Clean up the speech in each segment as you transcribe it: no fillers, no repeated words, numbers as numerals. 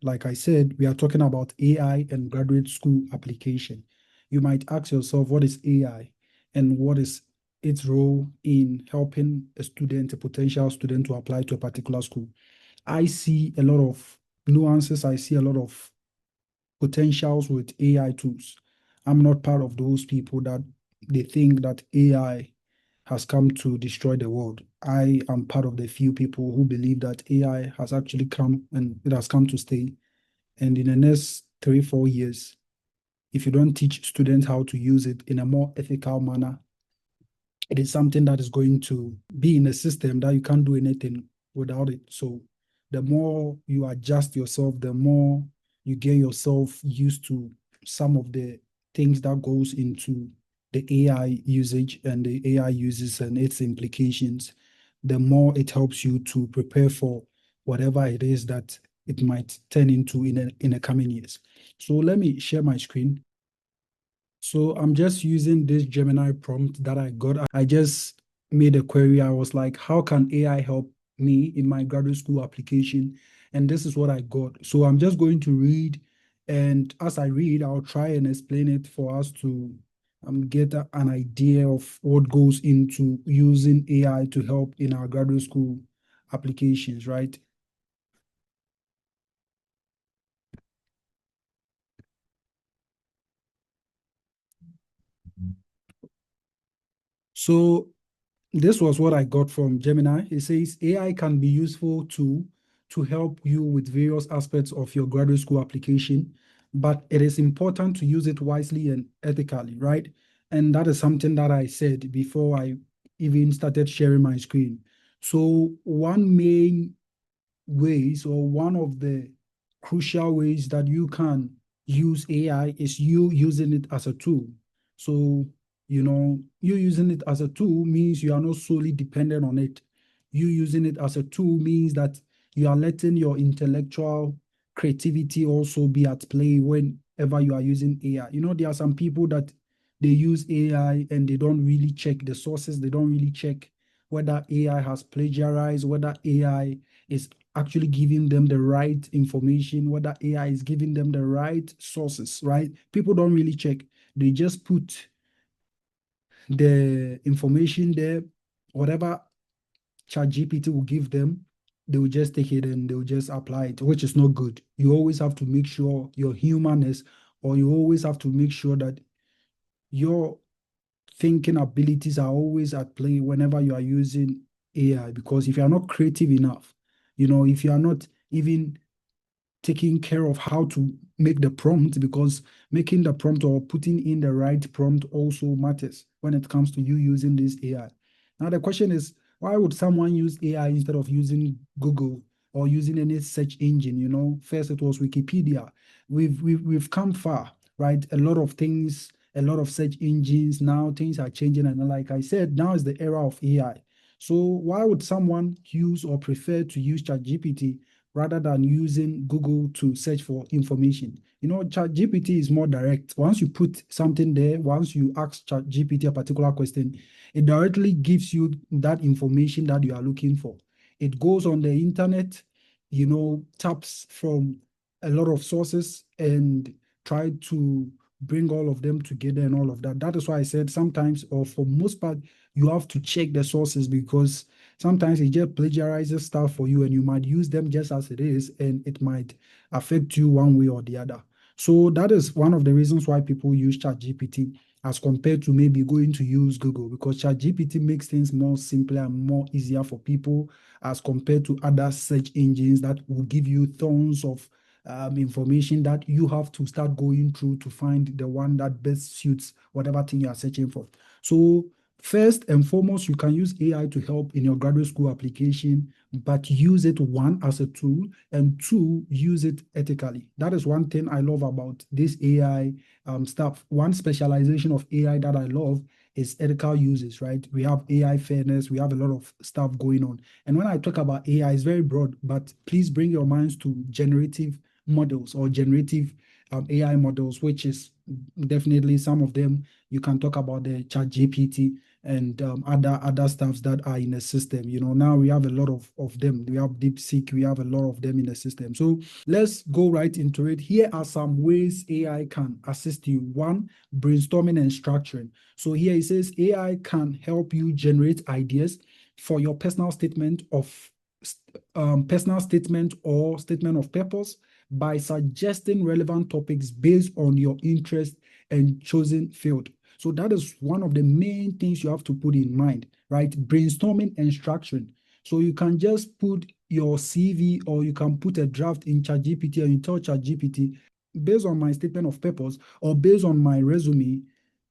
like I said, we are talking about AI and graduate school application. You might ask yourself, what is AI and what is its role in helping a student, a potential student, to apply to a particular school? I see a lot of nuances. I see a lot of potentials with AI tools. I'm not part of those people that they think that AI has come to destroy the world. I am part of the few people who believe that AI has actually come and it has come to stay. And in the next 3, 4 years, if you don't teach students how to use it in a more ethical manner, it is something that is going to be in a system that you can't do anything without it. So the more you adjust yourself, the more you get yourself used to some of the things that goes into the AI usage and the AI uses and its implications, the more it helps you to prepare for whatever it is that it might turn into in the coming years. So let me share my screen. So I'm just using this Gemini prompt that I got. I just made a query. I was like, how can AI help me in my graduate school application? And this is what I got. So I'm just going to read. And as I read, I'll try and explain it for us to get an idea of what goes into using AI to help in our graduate school applications, right? So this was what I got from Gemini. It says AI can be useful to help you with various aspects of your graduate school application, but it is important to use it wisely and ethically, right? And that is something that I said before I even started sharing my screen. So one main ways or one of the crucial ways that you can use AI is you using it as a tool. So, you using it as a tool means you are not solely dependent on it. You using it as a tool means that you are letting your intellectual creativity also be at play whenever you are using AI. There are some people that they use AI and they don't really check the sources, they don't really check whether AI has plagiarized, whether AI is actually giving them the right information, whether AI is giving them the right sources, right? People don't really check. They just put the information there, whatever ChatGPT will give them, they will just take it and they will just apply it, which is not good. You always have to make sure your humanness, or you always have to make sure that your thinking abilities are always at play whenever you are using AI. Because if you are not creative enough, if you are not even taking care of how to make the prompt, because making the prompt or putting in the right prompt also matters when it comes to you using this AI. Now, the question is, why would someone use AI instead of using Google or using any search engine? First it was Wikipedia. We've come far, right? A lot of things, a lot of search engines. Now things are changing, and like I said, now is the era of AI. So why would someone use or prefer to use ChatGPT rather than using Google to search for information? ChatGPT is more direct. Once you put something there, once you ask ChatGPT a particular question, it directly gives you that information that you are looking for. It goes on the internet, taps from a lot of sources and try to bring all of them together and all of that. That is why I said sometimes, or for most part, you have to check the sources, because sometimes it just plagiarizes stuff for you and you might use them just as it is and it might affect you one way or the other. So that is one of the reasons why people use ChatGPT as compared to maybe going to use Google, because ChatGPT makes things more simpler and more easier for people as compared to other search engines that will give you tons of information that you have to start going through to find the one that best suits whatever thing you are searching for. So first and foremost, you can use AI to help in your graduate school application, but use it, one, as a tool, and two, use it ethically. That is one thing I love about this AI stuff. One specialization of AI that I love is ethical uses, right? We have AI fairness, we have a lot of stuff going on. And when I talk about AI, it's very broad, but please bring your minds to generative models or generative AI models, which is definitely some of them. You can talk about the Chat GPT, and other stuffs that are in the system. Now we have a lot of them. We have DeepSeek, we have a lot of them in the system. So let's go right into it. Here are some ways AI can assist you. One, brainstorming and structuring. So here it says AI can help you generate ideas for your personal statement or statement of purpose by suggesting relevant topics based on your interest and chosen field. So that is one of the main things you have to put in mind, right? Brainstorming and structuring. So you can just put your CV or you can put a draft in ChatGPT and you tell ChatGPT, based on my statement of purpose or based on my resume,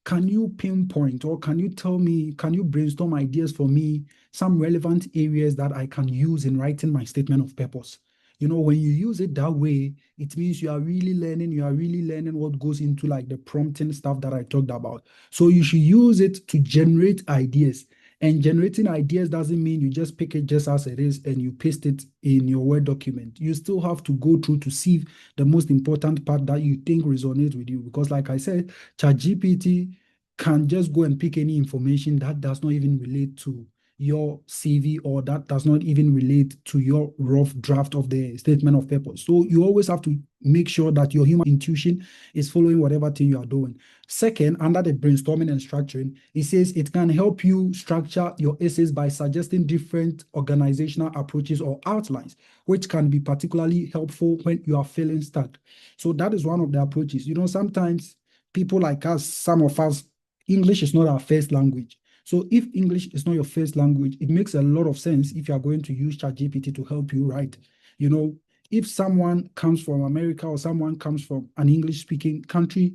can you pinpoint or can you brainstorm ideas for me, some relevant areas that I can use in writing my statement of purpose? When you use it that way, it means you are really learning what goes into like the prompting stuff that I talked about. So you should use it to generate ideas. And generating ideas doesn't mean you just pick it just as it is and you paste it in your Word document. You still have to go through to see the most important part that you think resonates with you. Because like I said, ChatGPT can just go and pick any information that does not even relate to your CV or that does not even relate to your rough draft of the statement of purpose. So you always have to make sure that your human intuition is following whatever thing you are doing. Second, under the brainstorming and structuring, it says it can help you structure your essays by suggesting different organizational approaches or outlines, which can be particularly helpful when you are feeling stuck. So that is one of the approaches. Sometimes people like us, some of us, English is not our first language. So if English is not your first language, it makes a lot of sense if you are going to use ChatGPT to help you write. If someone comes from America or someone comes from an English-speaking country,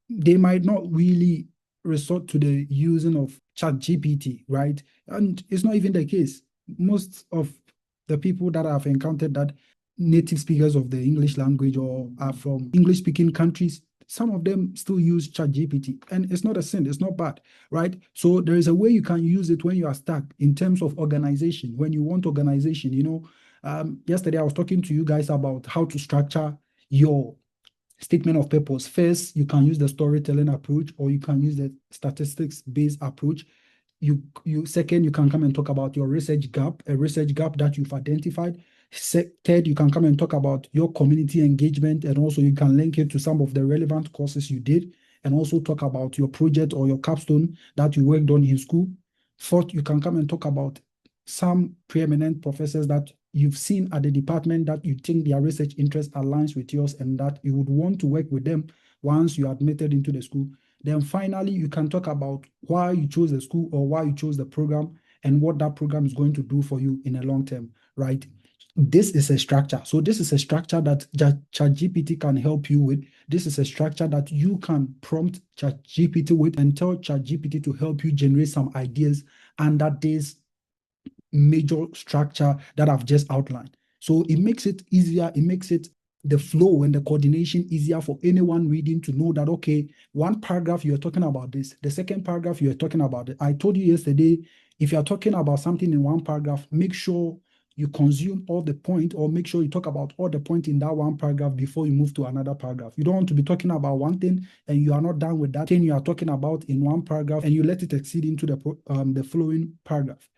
they might not really resort to the using of ChatGPT, right? And it's not even the case. Most of the people that I've encountered that native speakers of the English language or are from English-speaking countries, some of them still use ChatGPT, and it's not a sin, it's not bad, right? So there is a way you can use it when you are stuck in terms of organization. When you want organization, yesterday I was talking to you guys about how to structure your statement of purpose. First, you can use the storytelling approach, or you can use the statistics-based approach. Second, you can come and talk about your research gap, a research gap that you've identified. Third, you can come and talk about your community engagement, and also you can link it to some of the relevant courses you did, and also talk about your project or your capstone that you worked on in school. Fourth, you can come and talk about some preeminent professors that you've seen at the department that you think their research interest aligns with yours and that you would want to work with them once you are admitted into the school. Then finally, you can talk about why you chose the school or why you chose the program and what that program is going to do for you in the long term, right? This is a structure. So this is a structure that ChatGPT can help you with. This is a structure that you can prompt ChatGPT with and tell ChatGPT to help you generate some ideas under this major structure that I've just outlined. So it makes it easier. It makes it the flow and the coordination easier for anyone reading to know that, okay, one paragraph you're talking about this, the second paragraph you're talking about it. I told you yesterday, if you're talking about something in one paragraph, make sure you consume all the point, or make sure you talk about all the point in that one paragraph before you move to another paragraph. You don't want to be talking about one thing and you are not done with that thing you are talking about in one paragraph and you let it exceed into the following paragraph.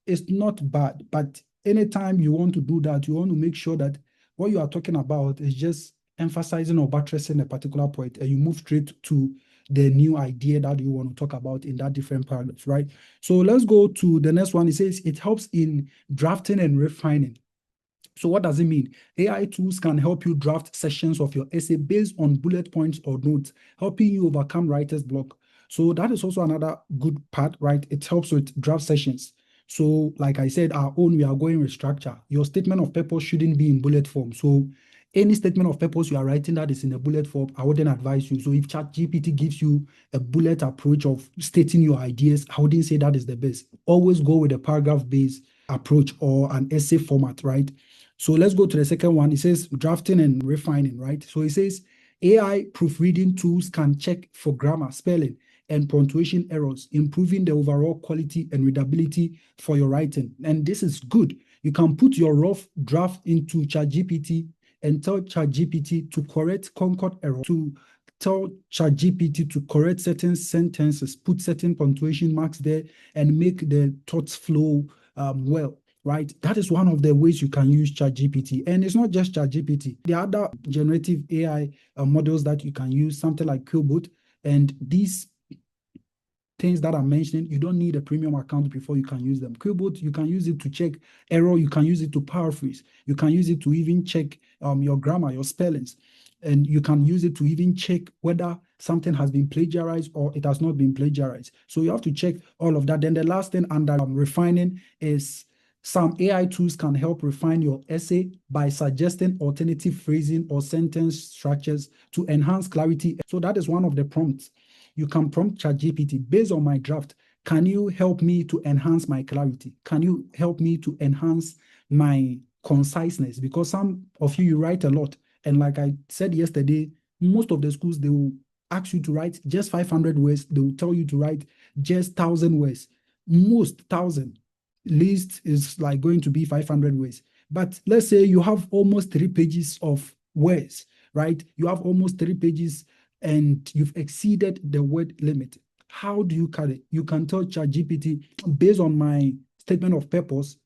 It's not bad, but anytime you want to do that, you want to make sure that what you are talking about is just emphasizing or buttressing a particular point, and you move straight to the new idea that you want to talk about in that different paragraph, right? So let's go to the next one. It says it helps in drafting and refining. So what does it mean? AI tools can help you draft sections of your essay based on bullet points or notes, helping you overcome writer's block. So that is also another good part, right? It helps with draft sessions. So like I said, we are going with structure. Your statement of purpose shouldn't be in bullet form. So any statement of purpose you are writing that is in a bullet form, I wouldn't advise you. So if ChatGPT gives you a bullet approach of stating your ideas, I wouldn't say that is the best. Always go with a paragraph-based approach or an essay format, right? So let's go to the second one. It says drafting and refining, right? So it says AI proofreading tools can check for grammar, spelling, and punctuation errors, improving the overall quality and readability for your writing. And this is good. You can put your rough draft into ChatGPT and tell ChatGPT to correct Concord error, to tell ChatGPT to correct certain sentences, put certain punctuation marks there, and make the thoughts flow well, right? That is one of the ways you can use ChatGPT. And it's not just ChatGPT. There are other generative AI models that you can use, something like Cobot. And these things that I'm mentioning, you don't need a premium account before you can use them. Cobot, you can use it to check error. You can use it to paraphrase. You can use it to even check your grammar, your spellings. And you can use it to even check whether something has been plagiarized or it has not been plagiarized. So you have to check all of that. Then the last thing under refining is some AI tools can help refine your essay by suggesting alternative phrasing or sentence structures to enhance clarity. So that is one of the prompts. You can prompt ChatGPT based on my draft. Can you help me to enhance my clarity? Can you help me to enhance my conciseness? Because some of you write a lot. And like I said yesterday, most of the schools, they will ask you to write just 500 words. They will tell you to write just 1,000 words. Most 1,000. Least is like going to be 500 words. But let's say you have almost 3 pages of words, right? You have almost 3 pages and you've exceeded the word limit. How do you cut it? You can tell ChatGPT, based on my statement of purpose,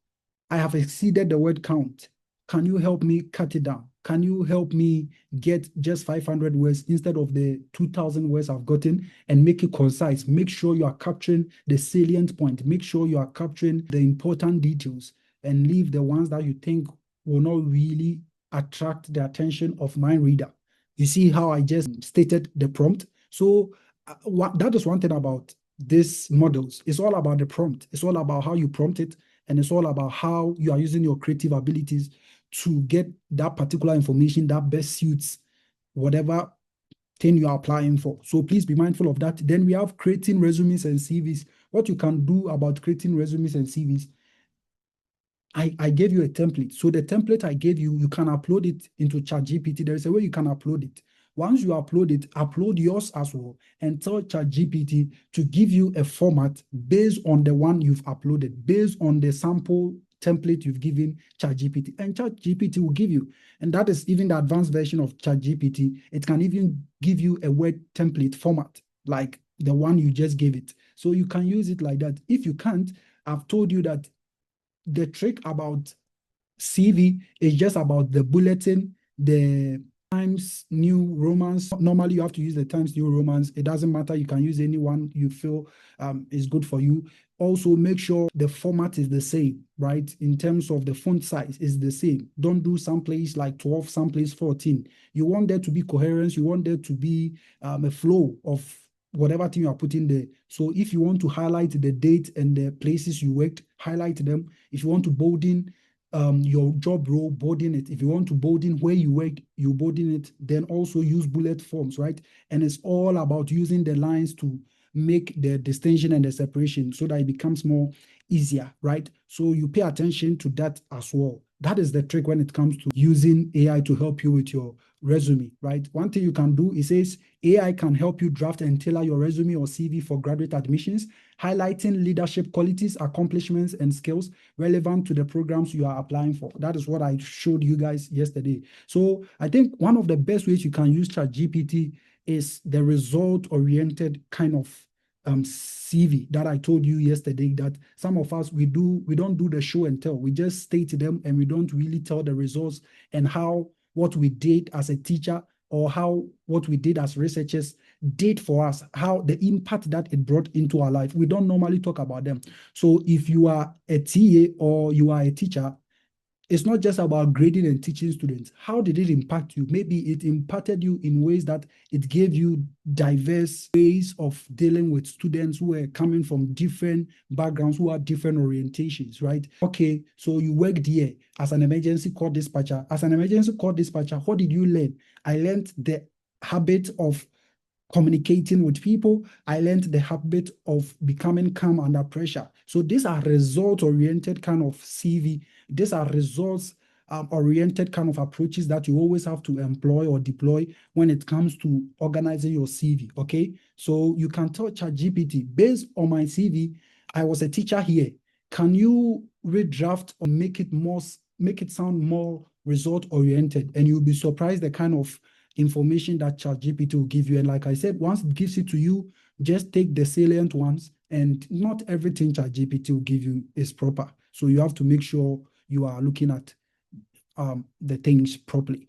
I have exceeded the word count. Can you help me cut it down? Can you help me get just 500 words instead of the 2,000 words I've gotten and make it concise? Make sure you are capturing the salient point. Make sure you are capturing the important details and leave the ones that you think will not really attract the attention of my reader. You see how I just stated the prompt? So that is one thing about these models. It's all about the prompt. It's all about how you prompt it, and it's all about how you are using your creative abilities to get that particular information that best suits whatever thing you are applying for. So please be mindful of that. Then we have creating resumes and CVs. What you can do about creating resumes and CVs, I gave you a template. So the template I gave you, you can upload it into ChatGPT. There is a way you can upload it. Once you upload it, upload yours as well and tell ChatGPT to give you a format based on the one you've uploaded, based on the sample template you've given ChatGPT. And ChatGPT will give you. And that is even the advanced version of ChatGPT. It can even give you a Word template format like the one you just gave it. So you can use it like that. If you can't, I've told you that the trick about CV is just about the bulletin, the Times New Romans. Normally, you have to use the Times New Romans. It doesn't matter. You can use any one you feel is good for you. Also, make sure the format is the same, right? In terms of the font size is the same. Don't do someplace like 12, someplace 14. You want there to be coherence. You want there to be a flow of whatever thing you are putting there. So if you want to highlight the date and the places you worked, highlight them. If you want to bolden your job role, bolding it. If you want to bolding where you work, you bolding it. Then also use bullet forms, right? And it's all about using the lines to make the distinction and the separation so that it becomes more easier, right? So you pay attention to that as well. That is the trick when it comes to using AI to help you with your resume, right? One thing you can do, it says AI can help you draft and tailor your resume or CV for graduate admissions, highlighting leadership qualities, accomplishments, and skills relevant to the programs you are applying for. That is what I showed you guys yesterday. So I think one of the best ways you can use ChatGPT is the result-oriented kind of CV that I told you yesterday, that some of us, we don't do the show and tell. We just state them and we don't really tell the results and how what we did as a teacher or how what we did as researchers did for us, how the impact that it brought into our life. We don't normally talk about them. So if you are a TA or you are a teacher, it's not just about grading and teaching students. How did it impact you? Maybe it impacted you in ways that it gave you diverse ways of dealing with students who are coming from different backgrounds, who have different orientations, right? Okay, so you worked here as an emergency call dispatcher. As an emergency call dispatcher, what did you learn? I learned the habit of communicating with people. I learned the habit of becoming calm under pressure. So these are result-oriented kind of CV. These are results oriented kind of approaches that you always have to employ or deploy when it comes to organizing your CV, okay? So you can tell ChatGPT, based on my CV, I was a teacher here. Can you redraft or make it sound more result oriented? And you'll be surprised the kind of information that ChatGPT will give you. And like I said, once it gives it to you, just take the salient ones, and not everything ChatGPT will give you is proper. So you have to make sure you are looking at the things properly.